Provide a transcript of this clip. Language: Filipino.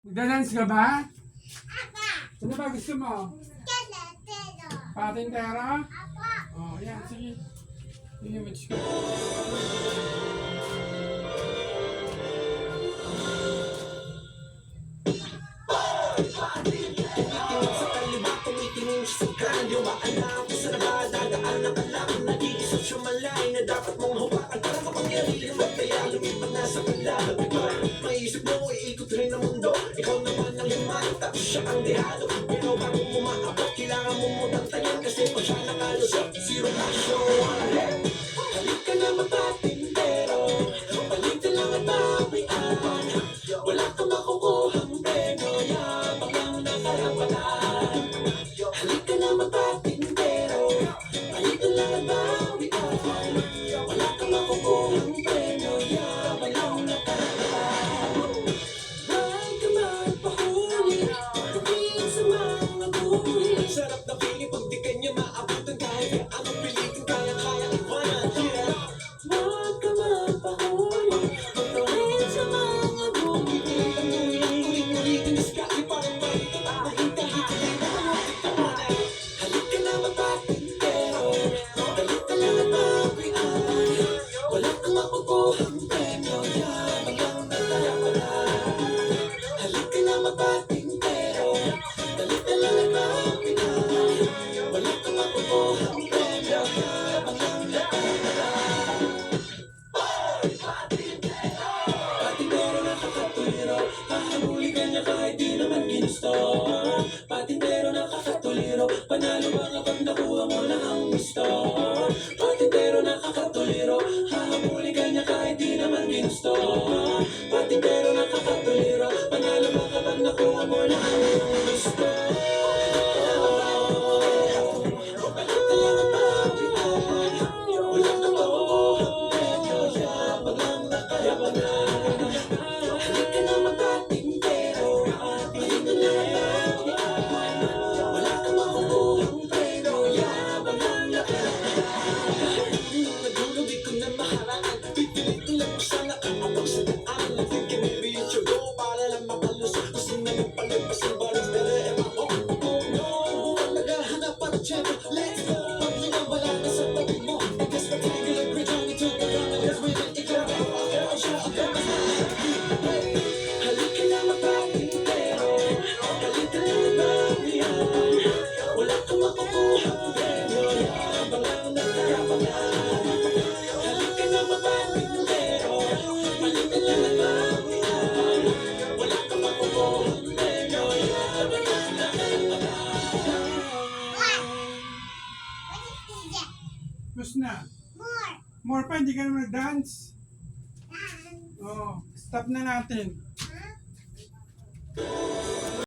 Magda-dance ka ba? Ano ba gusto mo? Patintero? Oh, yan. Sige. Sige, match ka. Tumitingin sa kanan, dumaalam ko sa nabadadaan na alam. Nag-iisip siya malay na dapat mong hawakan para kapangyarihan at kaya lumipat na sa kalaban. Maisip mo, iikot rin ang mundo. Ikaw naman ang himan, tapos siya ang dehado. Pero bago umaabot, kailangan mo mutantayan kasi pag siya nakalusot, zero passion. Halika na mapatintero, palitan lang at bawian. Wala kang makukuhang preno, yabang lang nakarapatan. Halika na mapatintero, palitan lang at bawian. Wala kang makukuhang preno, yabang lang nakarapatan. Huwag ka magpahuli, tuwing sa mga buhay. Sarap na feeling pag di kanya maabutan kahit anong pilitin kaya iwanan. Huwag ka magpahuli, tuwing sa mga buhay. Tuloy-tuloy ka na skali parang balikat at mahintahit ay nakamutik ka muna. Halika na mapatintero, halika lang at bawian. Wala kang makukuhang premyo, yabang lang nakarapatan. Halika na mapatintero, halika lang at bawian. Wala kang makukuhang premyo, yabang lang nakarapatan. Patintero nakakatuliro, hahabulin ka niya kahit di naman ginusto. Patintero nakakatuliro, panalo ba kapag nakuha mo na ang gusto? Patintero nakakatuliro, hahabulin ka niya kahit di naman ginusto. Patintero nakakatuliro, panalo ba kapag nakuha mo na ang gusto? Palita lang ang bawian, wala kang makukuhang premyo, yabang lang nakarapatan. Halika na mapatintero, halika na bawian. Wala kang makukuhang premyo, yabang lang nakarapatan. Nung nadulo di ko na maharaan, pipilit ko lang kung sana kaabang sa daan. Nagthinking maybe you should go para lang makalusot. Gusto na yung palagpas ng baris na reema. Oh no, mukhang naghahanap para tiyempo. Let's go, pag linawala na sa tabi mo. Ika spectacular, great journey to the ground. Let's win it, ikaw na ako ang siya ang pagkas na halika na mapatintero, halika na bawian. Wala kang makukuhang premyo, yabang lang nakarapatan. Halika na mapatintero, halika lang at bawian. Wala kang makukuhang premyo, yabang lang nakarapatan. Tapos na. More pa, hindi ka naman nag-dance. Oh, stop na natin.